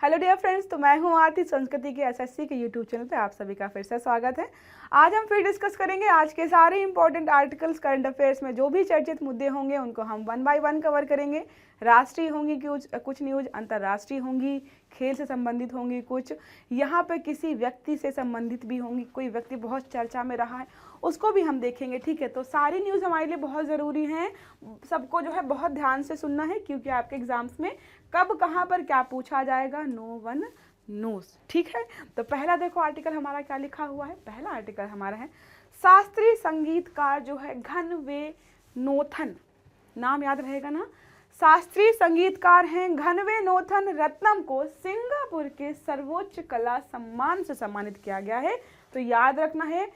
Hello dear friends, तो मैं हूं आरती। संस्कृति के एसएससी के यूट्यूब चैनल पे आप सभी का फिर से स्वागत है। आज हम फिर डिस्कस करेंगे आज के सारे इंपॉर्टेंट आर्टिकल्स, करंट अफेयर्स में जो भी चर्चित मुद्दे होंगे उनको हम वन बाय वन कवर करेंगे। राष्ट्रीय होंगी कुछ न्यूज, अंतर्राष्ट्रीय होंगी, खेल से संबंधित होंगी कुछ, यहाँ पे किसी व्यक्ति से संबंधित भी होंगी। कोई व्यक्ति बहुत चर्चा में रहा है उसको भी हम देखेंगे, ठीक है। तो सारी न्यूज़ हमारे लिए बहुत ज़रूरी हैं, सबको जो है बहुत ध्यान से सुनना है, क्योंकि आपके एग्जाम्स में कब कहाँ पर क्या पूछा जाएगा नो वन नोस, ठीक है। तो पहला देखो आर्टिकल हमारा क्या लिखा हुआ है। पहला आर्टिकल हमारा है शास्त्रीय संगीतकार जो है घनवेनोथन, नाम याद रहेगा ना। शास्त्रीय संगीतकार हैं घनवेनोथन रत्नम को सिंगापुर के सर्वोच्च कला सम्मान से सम्मानित किया गया है। तो याद रखना है,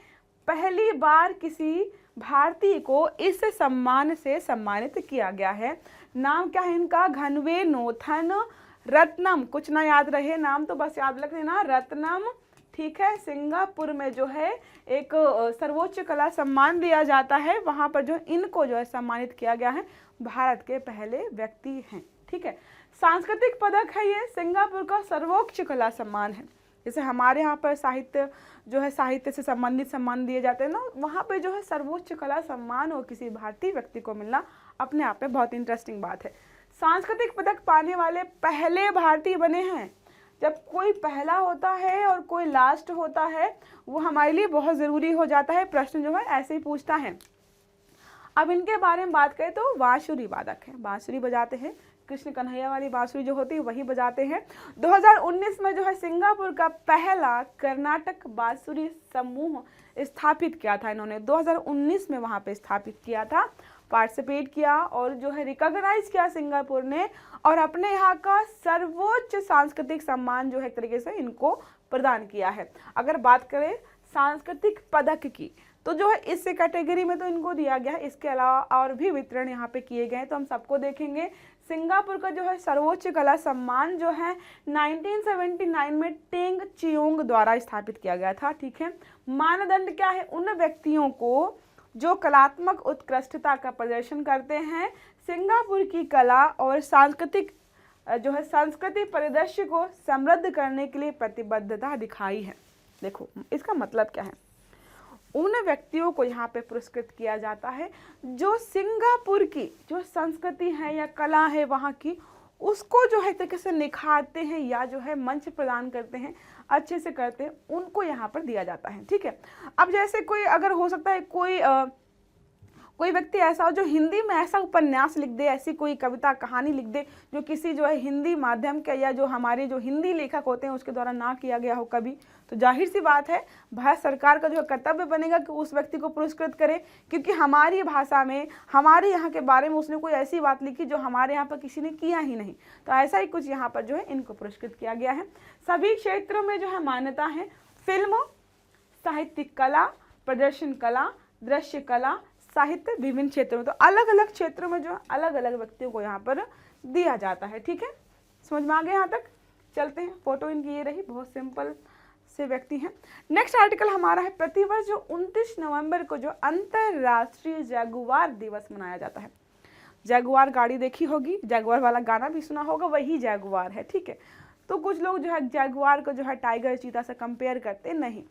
पहली बार किसी भारतीय को इस सम्मान से सम्मानित किया गया है। नाम क्या है इनका? घनवेनोथन रत्नम। कुछ ना याद रहे नाम तो बस याद रख लेना, रत्नम, ठीक है। सिंगापुर में जो है एक सर्वोच्च कला सम्मान दिया जाता है, वहाँ पर जो इनको जो है सम्मानित किया गया है, भारत के पहले व्यक्ति हैं, ठीक है। सांस्कृतिक पदक है ये, सिंगापुर का सर्वोच्च कला सम्मान है। जैसे हमारे यहाँ पर साहित्य जो है, साहित्य से संबंधित सम्मान दिए जाते हैं ना, वहाँ पे जो है सर्वोच्च कला सम्मान और किसी भारतीय व्यक्ति को मिलना अपने आप में बहुत इंटरेस्टिंग बात है। सांस्कृतिक पदक पाने वाले पहले भारतीय बने हैं। जब कोई पहला होता है और कोई लास्ट होता है, वो हमारे लिए बहुत ज़रूरी हो जाता है। प्रश्न जो है ऐसे ही पूछता है। अब इनके बारे में बात करें तो बांसुरी वादक है, बांसुरी बजाते हैं, कृष्ण कन्हैया वाली बांसुरी जो होती है वही बजाते हैं। 2019 में जो है सिंगापुर का पहला कर्नाटक बांसुरी समूह स्थापित किया था इन्होंने, 2019 में वहाँ पे स्थापित किया था, पार्टिसिपेट किया और जो है रिकॉग्नाइज किया सिंगापुर ने, और अपने यहाँ का सर्वोच्च सांस्कृतिक सम्मान जो है एक तरीके से इनको प्रदान किया है। अगर बात करें सांस्कृतिक पदक की, तो जो है इस कैटेगरी में तो इनको दिया गया है, इसके अलावा और भी वितरण यहाँ पे किए गए हैं, तो हम सबको देखेंगे। सिंगापुर का जो है सर्वोच्च कला सम्मान जो है 1979 में टेंग चियोंग द्वारा स्थापित किया गया था, ठीक है। मानदंड क्या है? उन व्यक्तियों को जो कलात्मक उत्कृष्टता का प्रदर्शन करते हैं, सिंगापुर की कला और सांस्कृतिक जो है संस्कृति परिदृश्य को समृद्ध करने के लिए प्रतिबद्धता दिखाई है। देखो इसका मतलब क्या है, उन व्यक्तियों को यहाँ पे पुरस्कृत किया जाता है जो सिंगापुर की जो संस्कृति है या कला है वहाँ की, उसको जो है तरीके से निखारते हैं या जो है मंच प्रदान करते हैं, अच्छे से करते हैं, उनको यहाँ पर दिया जाता है, ठीक है। अब जैसे कोई अगर हो सकता है कोई व्यक्ति ऐसा हो जो हिंदी में ऐसा उपन्यास लिख दे, ऐसी कोई कविता कहानी लिख दे जो किसी जो है हिंदी माध्यम के या जो हमारे जो हिंदी लेखक होते हैं उसके द्वारा ना किया गया हो कभी, तो जाहिर सी बात है भारत सरकार का जो कर्तव्य बनेगा कि उस व्यक्ति को पुरस्कृत करे, क्योंकि हमारी भाषा में हमारे यहाँ के बारे में उसने कोई ऐसी बात लिखी जो हमारे यहाँ पर किसी ने किया ही नहीं। तो ऐसा ही कुछ यहाँ पर जो है इनको पुरस्कृत किया गया है। सभी क्षेत्रों में जो है मान्यता है, फिल्म, साहित्यिक कला, प्रदर्शन कला, दृश्य कला, साहित्य, विभिन्न क्षेत्रों में, तो अलग अलग क्षेत्रों में जो अलग अलग व्यक्तियों को यहाँ पर दिया जाता है, ठीक है। समझ में आ गया यहाँ तक? चलते हैं, फोटो इनकी ये रही, बहुत सिंपल से व्यक्ति हैं। नेक्स्ट आर्टिकल हमारा है प्रतिवर्ष जो 29 नवंबर को जो अंतरराष्ट्रीय जगुआर दिवस मनाया जाता है। जगुआर गाड़ी देखी होगी, जगुआर वाला गाना भी सुना होगा, वही जगुआर है, ठीक है। तो कुछ लोग जो है जगुआर को जो है टाइगर चीता से कंपेयर करते नहीं।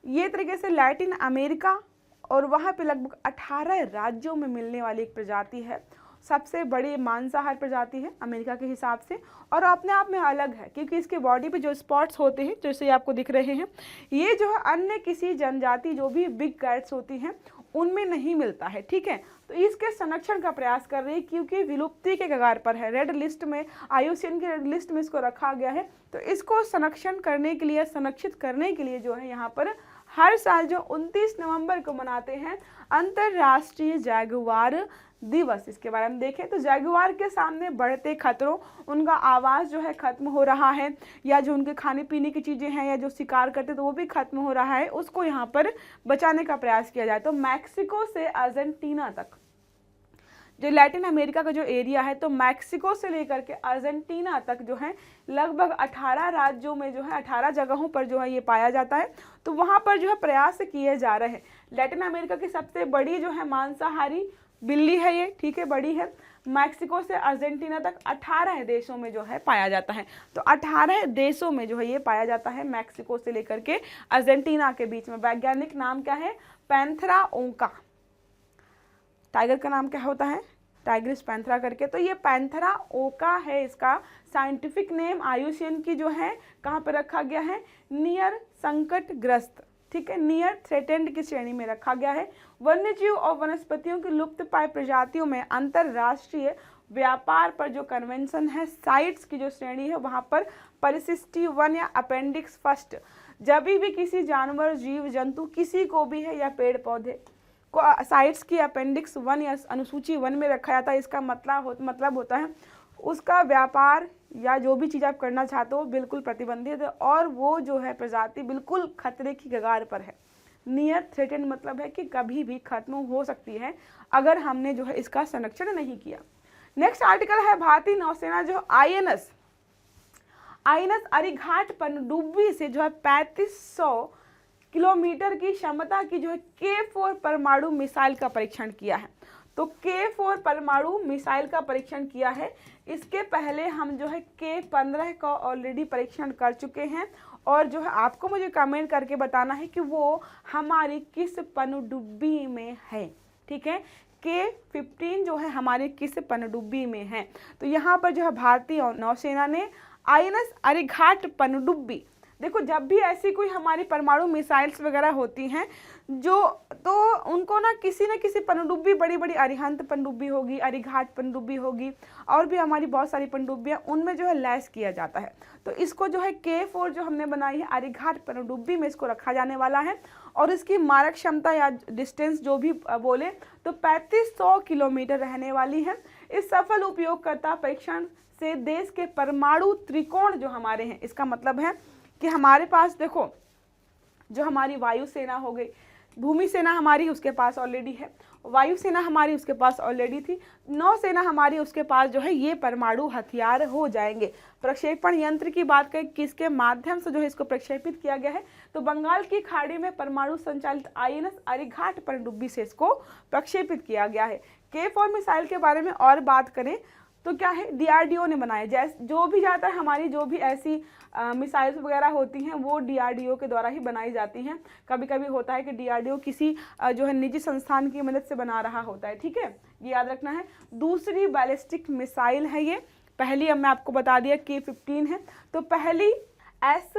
ये तरीके से लैटिन अमेरिका और वहाँ पे लगभग 18 राज्यों में मिलने वाली एक प्रजाति है, सबसे बड़ी मांसाहार प्रजाति है अमेरिका के हिसाब से, और अपने आप में अलग है क्योंकि इसके बॉडी पे जो स्पॉट्स होते हैं जैसे आपको दिख रहे हैं, ये जो है अन्य किसी जनजाति जो भी बिग कैट्स होती हैं उनमें नहीं मिलता है, ठीक है। तो इसके संरक्षण का प्रयास कर रही है क्योंकि विलुप्ति के कगार पर है, रेड लिस्ट में, IUCN की रेड लिस्ट में इसको रखा गया है। तो इसको संरक्षण करने के लिए, संरक्षित करने के लिए जो है यहाँ पर हर साल जो 29 नवंबर को मनाते हैं अंतर्राष्ट्रीय जगुआर दिवस। इसके बारे में देखें तो जगुआर के सामने बढ़ते खतरों, उनका आवाज़ जो है खत्म हो रहा है, या जो उनके खाने पीने की चीज़ें हैं या जो शिकार करते तो वो भी खत्म हो रहा है, उसको यहाँ पर बचाने का प्रयास किया जाए। तो मैक्सिको से अर्जेंटीना तक जो लैटिन अमेरिका का जो एरिया है, तो मैक्सिको से लेकर के अर्जेंटीना तक जो है लगभग 18 राज्यों में जो है 18 जगहों पर जो है ये पाया जाता है। तो वहाँ पर जो है प्रयास किए जा रहे हैं। लैटिन अमेरिका की सबसे बड़ी जो है मांसाहारी बिल्ली है ये, ठीक है, बड़ी है। मैक्सिको से अर्जेंटीना तक 18 देशों में जो है पाया जाता है। तो 18 देशों में जो है ये पाया जाता है, मैक्सिको से लेकर के अर्जेंटीना के बीच में। वैज्ञानिक नाम क्या है? पैंथेरा ओका। टाइगर का नाम क्या होता है? टाइग्रिस पैंथेरा करके। तो ये पैंथेरा ओका है इसका साइंटिफिक नेम। आयुष्यन की जो है कहाँ पर रखा गया है? नियर संकटग्रस्त, ठीक है, नियर थ्रेटेंड की श्रेणी में रखा गया है। वन्यजीव और वनस्पतियों की लुप्त पाई प्रजातियों में अंतरराष्ट्रीय व्यापार पर जो कन्वेंशन है, साइट्स की जो श्रेणी है, वहाँ पर परिशिष्टि 1 या अपेंडिक्स फर्स्ट, जब भी किसी जानवर, जीव जंतु, किसी को भी है या पेड़ पौधे को साइट्स की अपेंडिक्स 1 या अनुसूची 1 में रखा जाता है, इसका मतलब होता है उसका व्यापार या जो भी चीज़ आप करना चाहते हो बिल्कुल प्रतिबंधित है और वो जो है प्रजाति बिल्कुल खतरे की कगार पर है। नियर थ्रेटेंड मतलब है कि कभी भी खत्म हो सकती है अगर हमने जो है इसका संरक्षण नहीं किया। नेक्स्ट आर्टिकल है भारतीय नौसेना जो आईएनएस अरिघाट पनडुब्बी से जो है 3500 किलोमीटर की क्षमता की जो है K4 परमाणु मिसाइल का परीक्षण किया है। तो K4 परमाणु मिसाइल का परीक्षण किया है। इसके पहले हम जो है K15 का ऑलरेडी परीक्षण कर चुके हैं और जो है आपको मुझे कमेंट करके बताना है कि वो हमारी किस पनडुब्बी में है, ठीक है। K15 जो है हमारे किस पनडुब्बी में है। तो यहाँ पर जो है भारतीय नौसेना ने आईएनएस अरिघाट पनडुब्बी, देखो जब भी ऐसी कोई हमारी परमाणु मिसाइल्स वगैरह होती हैं जो, तो उनको ना किसी पनडुब्बी, बड़ी बड़ी अरिहंत पनडुब्बी होगी, अरिघाट पनडुब्बी होगी और भी हमारी बहुत सारी पनडुब्बियां, उनमें जो है लैस किया जाता है। तो इसको जो है K4 जो हमने बनाई है अरिघाट पनडुब्बी में इसको रखा जाने वाला है और इसकी मारक क्षमता या डिस्टेंस जो भी बोले तो 3500 किलोमीटर रहने वाली है। इस सफल उपयोगकर्ता परीक्षण से देश के परमाणु त्रिकोण जो हमारे हैं, इसका मतलब है कि हमारे पास देखो जो हमारी वायुसेना हो गई, भूमि सेना हमारी उसके पास ऑलरेडी है, वायुसेना हमारी उसके पास ऑलरेडी थी, नौसेना हमारी उसके पास जो है ये परमाणु हथियार हो जाएंगे। प्रक्षेपण यंत्र की बात करें किसके माध्यम से जो है इसको प्रक्षेपित किया गया है, तो बंगाल की खाड़ी में परमाणु संचालित आईएनएस अरिघाट पनडुब्बी से इसको प्रक्षेपित किया गया है। K4 मिसाइल के बारे में और बात करें तो क्या है, डीआरडीओ ने बनाया। जैसे जो भी जाता है हमारी जो भी ऐसी मिसाइल्स वगैरह होती हैं वो डीआरडीओ के द्वारा ही बनाई जाती हैं। कभी कभी होता है कि डीआरडीओ किसी जो है निजी संस्थान की मदद से बना रहा होता है, ठीक है, ये याद रखना है। दूसरी बैलिस्टिक मिसाइल है ये, पहली अब मैं आपको बता दिया K15 है, तो पहली SLBM,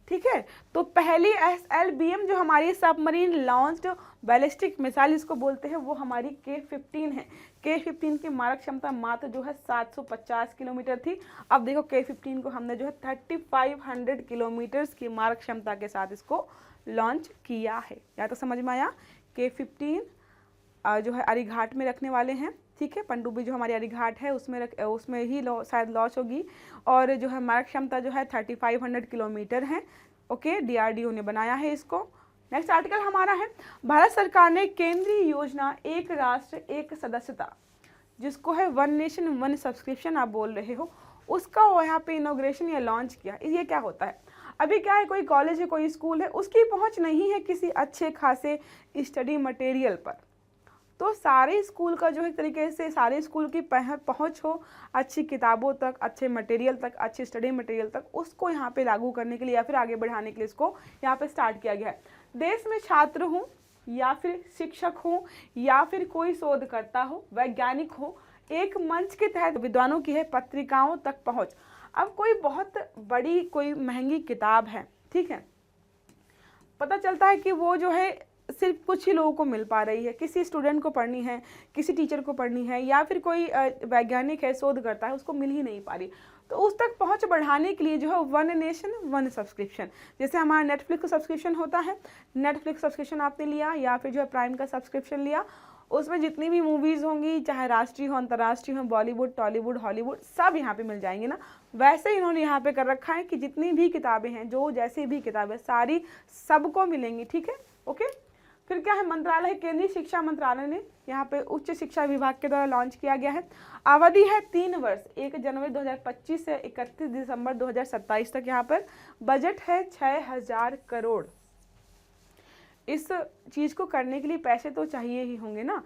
ठीक है। तो पहली SLBM जो हमारी सबमरीन लॉन्च्ड बैलिस्टिक मिसाइल इसको बोलते हैं, वो हमारी K15 है। K15 की मारक क्षमता मात्र जो है 750 किलोमीटर थी। अब देखो K15 को हमने जो है 3500 किलोमीटर की मारक क्षमता के साथ इसको लॉन्च किया है। या तो समझ में आया, K15 जो है अरिघाट में रखने वाले हैं, ठीक है। पनडुब्बी जो हमारी अरिघाट है उसमें ही शायद लॉन्च होगी और जो है मारक क्षमता जो है 3500 किलोमीटर है। ओके, डीआरडीओ ने बनाया है इसको। नेक्स्ट आर्टिकल हमारा है, भारत सरकार ने केंद्रीय योजना एक राष्ट्र एक सदस्यता, जिसको है वन नेशन वन सब्सक्रिप्शन आप बोल रहे हो, उसका वो यहाँ पे इनॉग्रेशन या लॉन्च किया। ये क्या होता है, अभी क्या है, कोई कॉलेज है, कोई स्कूल है, उसकी पहुँच नहीं है किसी अच्छे खासे स्टडी मटेरियल पर, तो सारे स्कूल का जो है तरीके से सारे स्कूल की पहुंच हो अच्छी किताबों तक, अच्छे मटेरियल तक, अच्छे स्टडी मटेरियल तक, उसको यहाँ पे लागू करने के लिए या फिर आगे बढ़ाने के लिए इसको यहाँ पे स्टार्ट किया गया है। देश में छात्र हो या फिर शिक्षक हो या फिर कोई शोधकर्ता हो, वैज्ञानिक हो, एक मंच के तहत विद्वानों की है पत्रिकाओं तक पहुँच। अब कोई बहुत बड़ी कोई महंगी किताब है, ठीक है, पता चलता है कि वो जो है सिर्फ कुछ ही लोगों को मिल पा रही है, किसी स्टूडेंट को पढ़नी है, किसी टीचर को पढ़नी है या फिर कोई वैज्ञानिक है, शोध करता है, उसको मिल ही नहीं पा रही। तो उस तक पहुंच बढ़ाने के लिए जो है वन नेशन वन सब्सक्रिप्शन, जैसे हमारा नेटफ्लिक्स का सब्सक्रिप्शन होता है, नेटफ्लिक्स सब्सक्रिप्शन आपने लिया या फिर जो है प्राइम का सब्सक्रिप्शन लिया, उसमें जितनी भी मूवीज़ होंगी, चाहे राष्ट्रीय हो, अंतर्राष्ट्रीय हो, बॉलीवुड, टॉलीवुड, हॉलीवुड, सब यहाँ पे मिल जाएंगे ना। वैसे इन्होंने यहाँ पे कर रखा है कि जितनी भी किताबें हैं, जो जैसी भी किताबें सारी सबको मिलेंगी, ठीक है। ओके, फिर क्या है, मंत्रालय, केंद्रीय शिक्षा मंत्रालय ने यहाँ पे उच्च शिक्षा विभाग के द्वारा लॉन्च किया गया है। अवधि है 3 वर्ष, 1 जनवरी 2025 से 31 दिसंबर 2027 तक। यहाँ पर बजट है 6000 करोड़। इस चीज़ को करने के लिए पैसे तो चाहिए ही होंगे ना।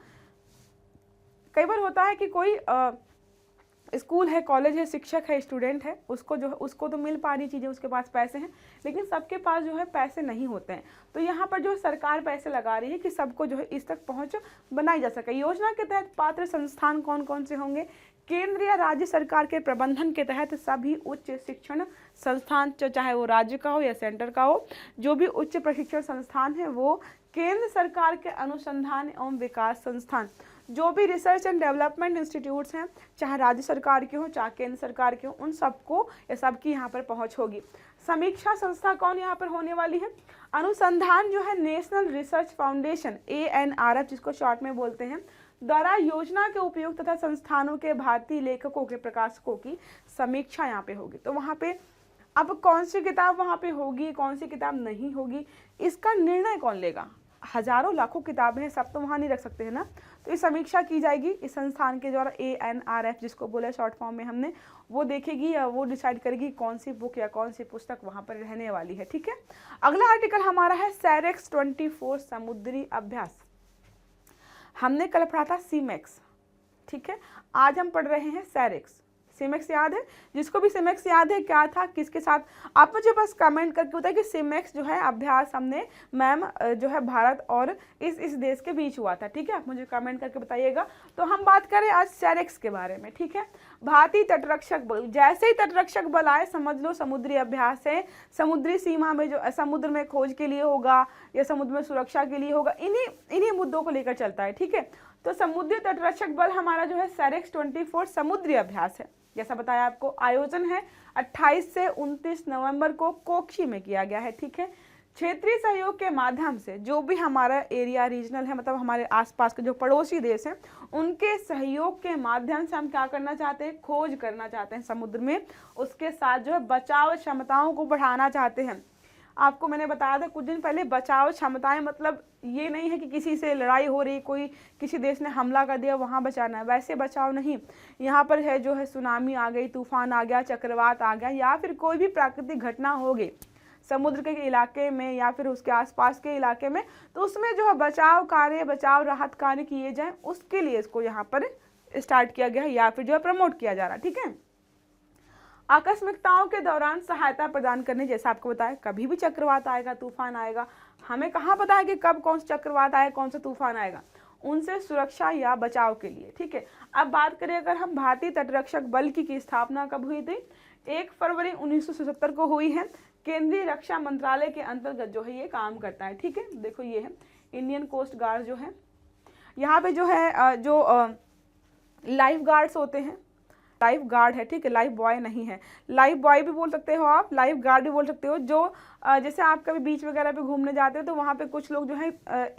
कई बार होता है कि कोई स्कूल है, कॉलेज है, शिक्षक है, स्टूडेंट है, उसको तो मिल पा रही चीज़ें, उसके पास पैसे हैं, लेकिन सबके पास जो है पैसे नहीं होते हैं। तो यहाँ पर जो सरकार पैसे लगा रही है कि सबको जो है इस तक पहुँच बनाई जा सके। योजना के तहत पात्र संस्थान कौन कौन से होंगे? केंद्र या राज्य सरकार के प्रबंधन के तहत सभी उच्च शिक्षण संस्थान, चाहे वो राज्य का हो या सेंटर का हो, जो भी उच्च प्रशिक्षण संस्थान है वो केंद्र सरकार के अनुसंधान एवं विकास संस्थान, जो भी रिसर्च एंड डेवलपमेंट इंस्टीट्यूट्स हैं, चाहे राज्य सरकार के हो चाहे केंद्र सरकार के हो, उन सबको या सबकी यहाँ पर पहुँच होगी। समीक्षा संस्था कौन यहाँ पर होने वाली है? अनुसंधान जो है नेशनल रिसर्च फाउंडेशन ANRF जिसको शॉर्ट में बोलते हैं, द्वारा योजना के उपयोग तथा संस्थानों के भारतीय लेखकों के प्रकाशकों की समीक्षा यहाँ पे होगी। तो वहाँ पे अब कौन सी किताब वहाँ पे होगी, कौन सी किताब नहीं होगी, इसका निर्णय कौन लेगा? हजारों लाखों किताबें हैं, सब तो वहाँ नहीं रख सकते हैं ना। तो इस समीक्षा की जाएगी इस संस्थान के द्वारा, ANRF जिसको बोला शॉर्ट फॉर्म में हमने, वो देखेगी या वो डिसाइड करेगी कौन सी बुक या कौन सी पुस्तक वहाँ पर रहने वाली है। ठीक है, अगला आर्टिकल हमारा है सैरेक्स 24 समुद्री अभ्यास। हमने कल पढ़ा था सीमेक्स, ठीक है, आज हम पढ़ रहे हैं सैरेक्स। सीमेक्स याद है? जिसको भी सीमेक्स याद है क्या था, किसके साथ, आप मुझे बस कमेंट करके बताइए कि सीमेक्स जो है अभ्यास हमने मैम जो है भारत और इस देश के बीच हुआ था। ठीक है, आप मुझे कमेंट करके बताइएगा। तो हम बात करें आज सैरेक्स के बारे में। ठीक है, भारतीय तटरक्षक बल, जैसे ही तटरक्षक बल आए समझ लो समुद्री अभ्यास है, समुद्री सीमा में जो समुद्र में खोज के लिए होगा या समुद्र में सुरक्षा के लिए होगा, इन्हीं मुद्दों को लेकर चलता है। ठीक है, तो समुद्री तटरक्षक बल हमारा जो है सैरेक्स 24 समुद्री अभ्यास है। जैसा बताया आपको, आयोजन है 28 से 29 नवंबर को कोच्चि में किया गया है। ठीक है, क्षेत्रीय सहयोग के माध्यम से जो भी हमारा एरिया रीजनल है, मतलब हमारे आसपास के जो पड़ोसी देश हैं, उनके सहयोग के माध्यम से हम क्या करना चाहते हैं? खोज करना चाहते हैं समुद्र में, उसके साथ जो है बचाव क्षमताओं को बढ़ाना चाहते हैं। आपको मैंने बताया था कुछ दिन पहले, बचाव क्षमताएं मतलब ये नहीं है कि किसी से लड़ाई हो रही, कोई किसी देश ने हमला कर दिया वहाँ बचाना है, वैसे बचाव नहीं। यहाँ पर है जो है सुनामी आ गई, तूफान आ गया, चक्रवात आ गया, या फिर कोई भी प्राकृतिक घटना हो गई समुद्र के इलाके में या फिर उसके आसपास के इलाके में, तो उसमें जो है बचाव कार्य, बचाव राहत कार्य किए जाएं, उसके लिए इसको यहाँ पर स्टार्ट किया गया है या फिर जो है प्रमोट किया जा रहा है। ठीक है, आकस्मिकताओं के दौरान सहायता प्रदान करने, जैसा आपको बताया कभी भी चक्रवात आएगा, तूफान आएगा, हमें कहाँ पता है कि कब कौन सा चक्रवात आएगा, कौन सा तूफान आएगा, उनसे सुरक्षा या बचाव के लिए। ठीक है, अब बात करें अगर हम भारतीय तटरक्षक बल की स्थापना कब हुई थी? 1 फरवरी 1977 को हुई है। केंद्रीय रक्षा मंत्रालय के अंतर्गत जो है ये काम करता है। ठीक है, देखो ये है इंडियन कोस्ट गार्ड जो है, यहाँ पे जो है जो लाइफ गार्ड्स होते हैं, लाइफ गार्ड है। ठीक है, लाइफ बॉय नहीं है, लाइफ बॉय भी बोल सकते हो आप, लाइफ गार्ड भी बोल सकते हो। जो जैसे आप कभी बीच वगैरह पे घूमने जाते हो तो वहाँ पे कुछ लोग जो है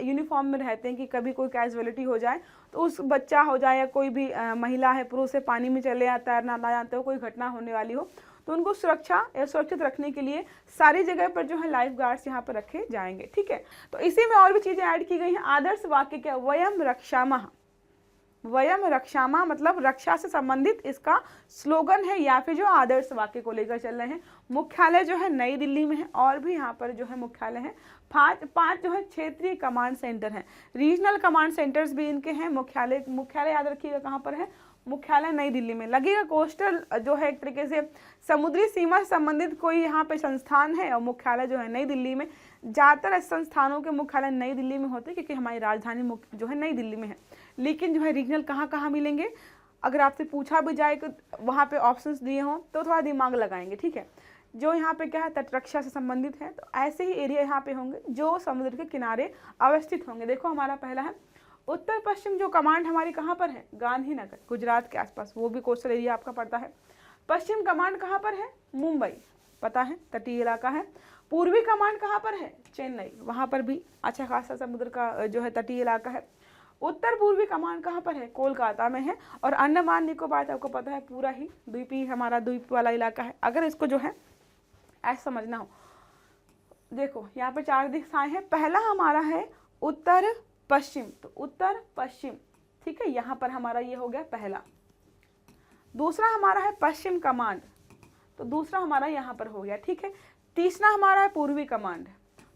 यूनिफॉर्म में रहते हैं कि कभी कोई कैजुअलिटी हो जाए तो उस बच्चा हो जाए या कोई भी महिला है पुरुष है पानी में चले या तैरना ना जानते हो, कोई घटना होने वाली हो, तो उनको सुरक्षा या सुरक्षित रखने के लिए सारी जगह पर जो है लाइफ गार्ड्स यहाँ पर रखे जाएंगे। ठीक है, तो इसी में और भी चीज़ें ऐड की गई हैं। आदर्श वाक्य क्या? वयम रक्षामः, वयम रक्षामा मतलब रक्षा से संबंधित इसका स्लोगन है या फिर जो आदर्श वाक्य को लेकर चल रहे हैं। मुख्यालय जो है नई दिल्ली में है और भी यहाँ पर जो है मुख्यालय है। पांच जो है क्षेत्रीय कमांड सेंटर हैं, रीजनल कमांड सेंटर्स भी इनके हैं। मुख्यालय याद रखिएगा कहाँ पर है? मुख्यालय नई दिल्ली में लगेगा। कोस्टल जो है एक तरीके से समुद्री सीमा से संबंधित कोई यहाँ पे संस्थान है और मुख्यालय जो है नई दिल्ली में। ज़्यादातर संस्थानों के मुख्यालय नई दिल्ली में होते हैं क्योंकि हमारी राजधानी जो है नई दिल्ली में है। लेकिन जो है रीजनल कहाँ कहाँ मिलेंगे, अगर आपसे पूछा भी जाए कि वहाँ पे ऑप्शंस दिए हों तो थोड़ा दिमाग लगाएंगे। ठीक है, जो यहाँ पे क्या है तटरक्षा से संबंधित है, तो ऐसे ही एरिया यहाँ पे होंगे जो समुद्र के किनारे अवस्थित होंगे। देखो हमारा पहला है उत्तर पश्चिम जो कमांड हमारी कहाँ पर है? गांधीनगर, गुजरात के आसपास, वो भी कोस्टल एरिया आपका पड़ता है। पश्चिम कमांड कहाँ पर है? मुंबई, पता है तटीय इलाका है। पूर्वी कमांड कहाँ पर है? चेन्नई, वहाँ पर भी अच्छा खासा समुद्र का जो है तटीय इलाका है। उत्तर पूर्वी कमांड कहाँ पर है? कोलकाता में है। और अंडमान निकोबार आपको पता है पूरा ही द्वीपीय हमारा द्वीप वाला इलाका है। अगर इसको जो है ऐसा समझना हो, देखो यहाँ पर 4 दिशाएं हैं। पहला हमारा है उत्तर पश्चिम, तो उत्तर पश्चिम, ठीक है, यहाँ पर हमारा ये हो गया पहला। दूसरा हमारा है पश्चिम कमांड, तो दूसरा हमारा यहाँ पर हो गया। ठीक है, तीसरा हमारा है पूर्वी कमांड,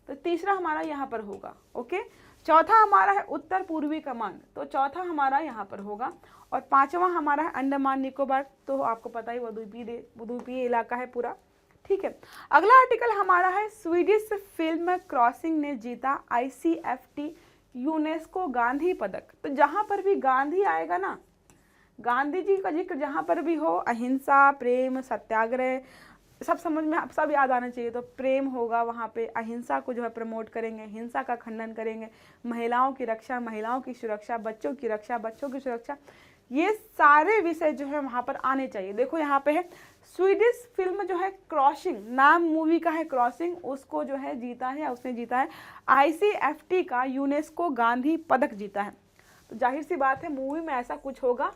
तो तीसरा हमारा यहाँ पर होगा। ओके, चौथा हमारा है उत्तर पूर्वी कमान, तो चौथा हमारा यहाँ पर होगा। और पांचवा हमारा है अंडमान निकोबार, तो आपको पता ही वो द्वीपीय इलाका है पूरा। ठीक है, अगला आर्टिकल हमारा है स्वीडिश फिल्म क्रॉसिंग ने जीता ICFT यूनेस्को गांधी पदक। तो जहां पर भी गांधी आएगा ना, गांधी जी का जिक्र जहां पर भी हो, अहिंसा, प्रेम, सत्याग्रह, सब समझ में सब याद आना चाहिए। तो प्रेम होगा वहाँ पे, अहिंसा को जो है प्रमोट करेंगे, हिंसा का खंडन करेंगे, महिलाओं की रक्षा, महिलाओं की सुरक्षा, बच्चों की रक्षा, बच्चों की सुरक्षा, ये सारे विषय जो है वहाँ पर आने चाहिए। देखो यहाँ पे है स्वीडिश फिल्म जो है क्रॉसिंग, नाम मूवी का है क्रॉसिंग, उसको जो है जीता है, उसने जीता है ICFT का यूनेस्को गांधी पदक जीता है। तो जाहिर सी बात है मूवी में ऐसा कुछ होगा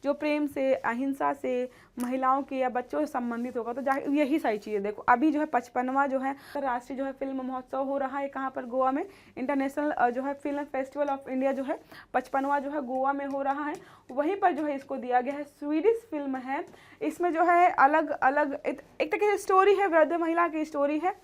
जो प्रेम से, अहिंसा से, महिलाओं के या बच्चों से संबंधित होगा। तो यही सारी चीज़ें देखो। अभी जो है 55वां जो है राष्ट्रीय जो है फिल्म महोत्सव हो रहा है, कहाँ पर, गोवा में। इंटरनेशनल जो है फिल्म फेस्टिवल ऑफ इंडिया जो है 55वां जो है गोवा में हो रहा है, वहीं पर जो है इसको दिया गया है। स्वीडिश फिल्म है, इसमें जो है अलग अलग एक तरह की स्टोरी है, वृद्ध महिला की स्टोरी है।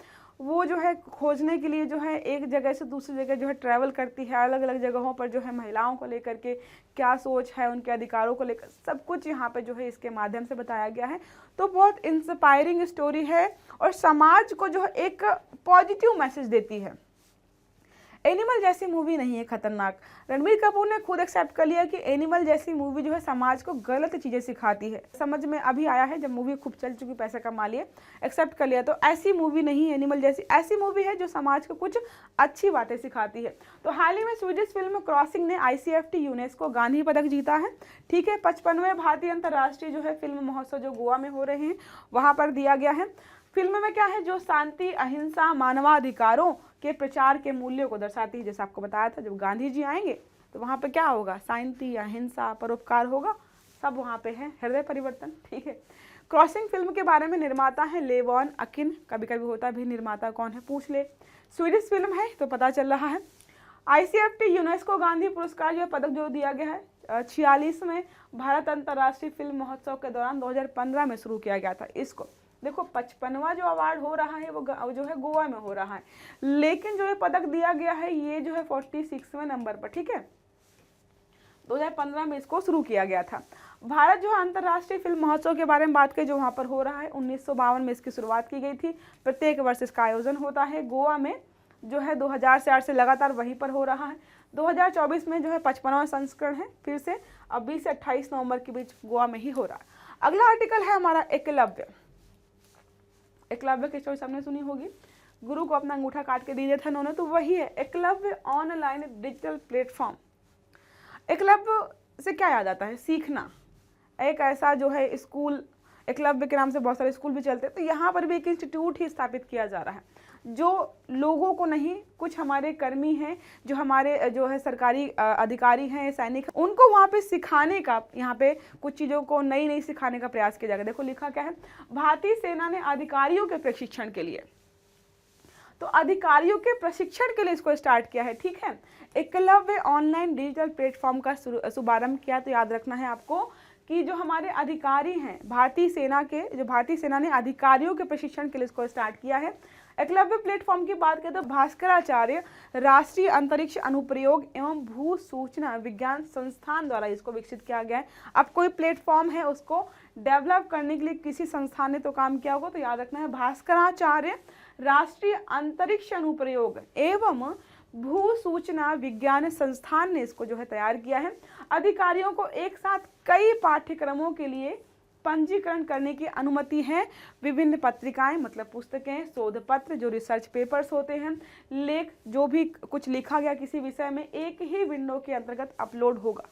वो जो है खोजने के लिए जो है एक जगह से दूसरी जगह जो है ट्रैवल करती है, अलग अलग जगहों पर जो है महिलाओं को लेकर के क्या सोच है, उनके अधिकारों को लेकर सब कुछ यहाँ पे जो है इसके माध्यम से बताया गया है। तो बहुत इंस्पायरिंग स्टोरी है और समाज को जो है एक पॉजिटिव मैसेज देती है। एनिमल जैसी मूवी नहीं है खतरनाक। रणबीर कपूर ने खुद एक्सेप्ट कर लिया कि एनिमल जैसी मूवी जो है समाज को गलत चीज़ें सिखाती है। समझ में अभी आया है जब मूवी खूब चल चुकी, पैसा कमा लिए, एक्सेप्ट कर लिया। तो ऐसी मूवी नहीं है एनिमल जैसी, ऐसी मूवी है जो समाज को कुछ अच्छी बातें सिखाती है। तो हाल ही में स्वीडिश फिल्म क्रॉसिंग ने ICFT यूनेस्को गांधी पदक जीता है। ठीक है, 55वें भारतीय अंतर्राष्ट्रीय जो है फिल्म महोत्सव जो गोवा में हो रहे हैं वहाँ पर दिया गया है। फिल्म में क्या है, जो शांति, अहिंसा, मानवाधिकारों के प्रचार के मूल्यों को दर्शाती है। जैसे आपको बताया था, जब गांधी जी आएंगे तो वहाँ पे क्या होगा, शांति, अहिंसा, परोपकार होगा, सब वहाँ पे है, हृदय परिवर्तन। ठीक है, क्रॉसिंग फिल्म के बारे में निर्माता है लेवॉन अकिन, कभी कभी होता भी निर्माता कौन है पूछ ले। स्वीडिश फिल्म है तो पता चल रहा है। ICFT यूनेस्को गांधी पुरस्कार जो पदक जो दिया गया है 46वें भारत अंतर्राष्ट्रीय फिल्म महोत्सव के दौरान 2015 में शुरू किया गया था। इसको देखो 55वां जो अवार्ड हो रहा है वो जो है गोवा में हो रहा है, लेकिन जो ये पदक दिया गया है ये जो है 46वें नंबर पर। ठीक है, 2015 में इसको शुरू किया गया था। भारत जो अंतर्राष्ट्रीय फिल्म महोत्सव के बारे में बात करें जो वहाँ पर हो रहा है, 1952 में इसकी शुरुआत की गई थी। प्रत्येक वर्ष इसका आयोजन होता है गोवा में, जो है 2000 से 8 से लगातार वहीं पर हो रहा है। 2024 में जो है 55वां संस्करण है, फिर से अब 20 से 28 नवंबर के बीच गोवा में ही हो रहा है। अगला आर्टिकल है हमारा एकलव्य। एकलव्य की स्टोरी सबने सुनी होगी, गुरु को अपना अंगूठा काट के दिया था उन्होंने, तो वही है Eklavya online digital platform. Eklavya से क्या याद आता है, सीखना। एक ऐसा जो है स्कूल, एकलव्य के नाम से बहुत सारे स्कूल भी चलते हैं। तो यहाँ पर भी एक इंस्टीट्यूट ही स्थापित किया जा रहा है जो लोगों को नहीं, कुछ हमारे कर्मी हैं, जो हमारे जो है सरकारी अधिकारी हैं, सैनिक, उनको वहाँ पे सिखाने का, यहाँ पे कुछ चीज़ों को नई नई सिखाने का प्रयास किया जाएगा। देखो लिखा क्या है, भारतीय सेना ने अधिकारियों के प्रशिक्षण के लिए, तो अधिकारियों के प्रशिक्षण के लिए इसको स्टार्ट किया है। ठीक है, एकलव्य ऑनलाइन डिजिटल प्लेटफॉर्म का शुभारंभ किया। तो याद रखना है आपको कि जो हमारे अधिकारी हैं भारतीय सेना के, जो भारतीय सेना ने अधिकारियों के प्रशिक्षण के लिए इसको स्टार्ट किया है। एकलव्य प्लेटफॉर्म की बात करें तो भास्कराचार्य राष्ट्रीय अंतरिक्ष अनुप्रयोग एवं भू सूचना विज्ञान संस्थान द्वारा इसको विकसित किया गया है। अब कोई प्लेटफॉर्म है उसको डेवलप करने के लिए किसी संस्थान ने तो काम किया होगा, तो याद रखना है भास्कराचार्य राष्ट्रीय अंतरिक्ष अनुप्रयोग एवं भू सूचना विज्ञान संस्थान ने इसको जो है तैयार किया है। अधिकारियों को एक साथ कई पाठ्यक्रमों के लिए पंजीकरण करने की अनुमति है। विभिन्न पत्रिकाएं मतलब पुस्तकें, शोध पत्र, जो रिसर्च पेपर्स होते हैं, लेख, जो भी कुछ लिखा गया किसी विषय में, एक ही विंडो के अंतर्गत अपलोड होगा।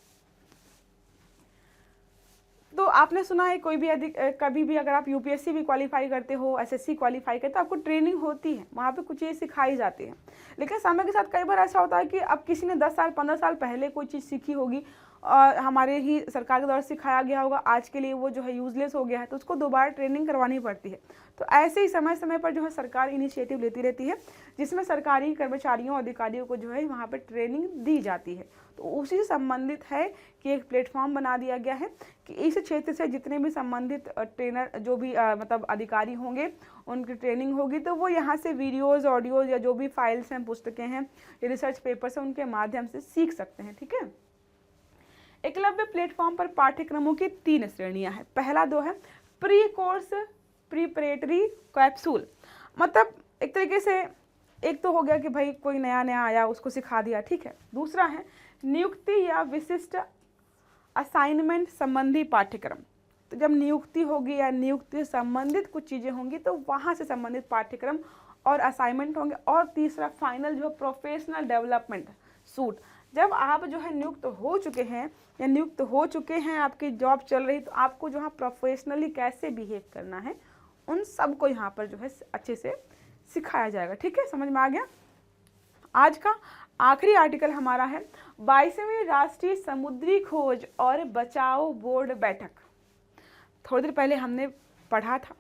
तो आपने सुना है कोई भी कभी भी अगर आप UPSC भी क्वालिफाई करते हो, SSC क्वालिफाई करते हो, आपको ट्रेनिंग होती है, वहाँ पे कुछ चीज़ सिखाई जाती है। लेकिन समय के साथ कई बार ऐसा होता है कि अब किसी ने 10 साल 15 साल पहले कोई चीज़ सीखी होगी हमारे ही सरकार के द्वारा सिखाया गया होगा, आज के लिए वो जो है यूजलेस हो गया है, तो उसको दोबारा ट्रेनिंग करवानी पड़ती है। तो ऐसे ही समय समय पर जो है सरकार इनिशिएटिव लेती रहती है, जिसमें सरकारी कर्मचारियों अधिकारियों को जो है वहाँ पर ट्रेनिंग दी जाती है। तो उसी से संबंधित है कि एक प्लेटफॉर्म बना दिया गया है कि इस क्षेत्र से जितने भी संबंधित ट्रेनर जो भी मतलब अधिकारी होंगे उनकी ट्रेनिंग होगी, तो वो यहाँ से वीडियोज़, ऑडियोज़ या जो भी फाइल्स हैं, पुस्तकें हैं या रिसर्च पेपर्स हैं, उनके माध्यम से सीख सकते हैं। ठीक है। एकलव्य प्लेटफॉर्म पर पाठ्यक्रमों की 3 श्रेणियां हैं। पहला 2 है प्री कोर्स प्रिपरेटरी कैप्सूल, मतलब एक तरीके से एक तो हो गया कि भाई कोई नया नया आया उसको सिखा दिया, ठीक है। दूसरा है नियुक्ति या विशिष्ट असाइनमेंट संबंधी पाठ्यक्रम, तो जब नियुक्ति होगी या नियुक्ति से संबंधित कुछ चीज़ें होंगी तो वहाँ से संबंधित पाठ्यक्रम और असाइनमेंट होंगे। और तीसरा फाइनल जो प्रोफेशनल डेवलपमेंट सूट, जब आप जो है नियुक्त हो चुके हैं या नियुक्त हो चुके हैं, आपकी जॉब चल रही, तो आपको जो है प्रोफेशनली कैसे बिहेव करना है उन सब को यहाँ पर जो है अच्छे से सिखाया जाएगा। ठीक है, समझ में आ गया। आज का आखिरी आर्टिकल हमारा है 22वीं राष्ट्रीय समुद्री खोज और बचाव बोर्ड बैठक। थोड़ी देर पहले हमने पढ़ा था,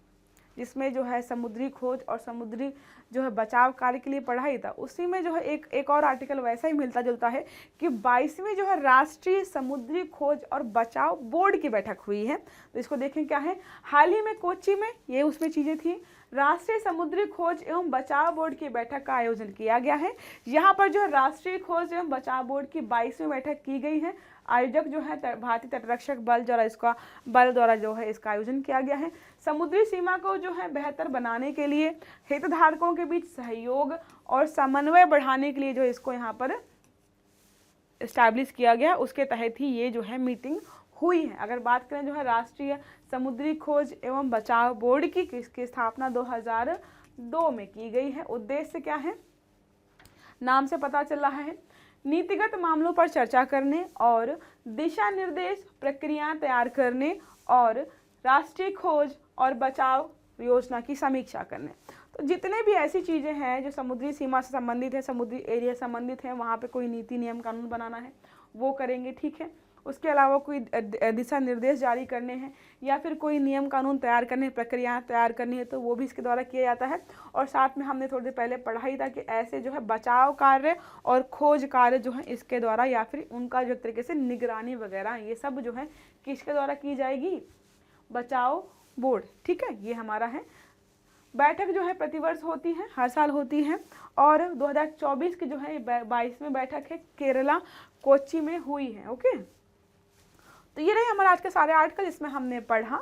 जिसमें जो है समुद्री खोज और समुद्री जो है बचाव कार्य के लिए पढ़ाई था, उसी में जो है एक और आर्टिकल वैसा ही मिलता जुलता है कि 22वीं जो है राष्ट्रीय समुद्री खोज और बचाव बोर्ड की बैठक हुई है। तो इसको देखें क्या है। हाल ही में कोच्चि में, ये उसमें चीज़ें थी, राष्ट्रीय समुद्री खोज एवं बचाव बोर्ड की बैठक का आयोजन किया गया है। यहाँ पर जो राष्ट्रीय खोज एवं बचाव बोर्ड की 22वीं बैठक की गई है। आयोजक जो है भारतीय तटरक्षक बल द्वारा जो है इसका आयोजन किया गया है। समुद्री सीमा को जो है बेहतर बनाने के लिए, हितधारकों के बीच सहयोग और समन्वय बढ़ाने के लिए जो इसको यहाँ पर एस्टैब्लिश किया गया, उसके तहत ही ये जो है मीटिंग हुई है। अगर बात करें जो है राष्ट्रीय समुद्री खोज एवं बचाव बोर्ड की, इसकी स्थापना 2002 में की गई है। उद्देश्य क्या है, नाम से पता चल रहा है, नीतिगत मामलों पर चर्चा करने और दिशा निर्देश प्रक्रियाएं तैयार करने और राष्ट्रीय खोज और बचाव योजना की समीक्षा करने। तो जितने भी ऐसी चीज़ें हैं जो समुद्री सीमा से संबंधित है, समुद्री एरिया से संबंधित है, वहाँ पे कोई नीति नियम कानून बनाना है वो करेंगे। ठीक है। उसके अलावा कोई दिशा निर्देश जारी करने हैं या फिर कोई नियम कानून तैयार करने, प्रक्रियाएं तैयार करनी है, तो वो भी इसके द्वारा किया जाता है। और साथ में हमने थोड़ी देर पहले पढ़ा ही था कि ऐसे जो है बचाव कार्य और खोज कार्य जो है इसके द्वारा या फिर उनका जो तरीके से निगरानी वगैरह ये सब जो है किसके द्वारा की जाएगी, बचाव बोर्ड। ठीक है, ये हमारा है। बैठक जो है प्रतिवर्ष होती है, हर साल होती है, और 2024 की जो है 22वीं बैठक है केरला कोच्चि में हुई है। ओके, तो ये रहे हमारा आज के सारे आर्टिकल। इसमें हमने पढ़ा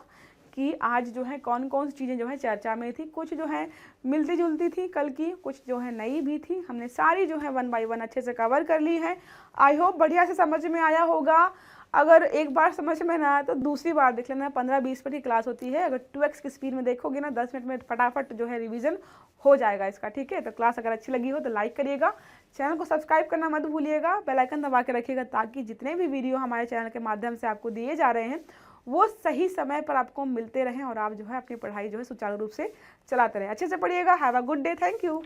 कि आज जो है कौन कौन सी चीज़ें जो है चर्चा में थी, कुछ जो है मिलती जुलती थी कल की, कुछ जो है नई भी थी। हमने सारी जो है 1 बाय 1 अच्छे से कवर कर ली है। आई होप बढ़िया से समझ में आया होगा। अगर एक बार समझ में ना आया तो दूसरी बार देख लेना, 15-20 मिनट की क्लास होती है। अगर 2x की स्पीड में देखोगे ना, 10 मिनट में फटाफट जो है रिवीजन हो जाएगा इसका। ठीक है, तो क्लास अगर अच्छी लगी हो तो लाइक करिएगा, चैनल को सब्सक्राइब करना मत भूलिएगा, बेल आइकन दबा के रखिएगा, ताकि जितने भी वीडियो हमारे चैनल के माध्यम से आपको दिए जा रहे हैं वो सही समय पर आपको मिलते रहें और आप जो है अपनी पढ़ाई जो है सुचारू रूप से चलाते रहें। अच्छे से पढ़िएगा। Have a good day. Thank you.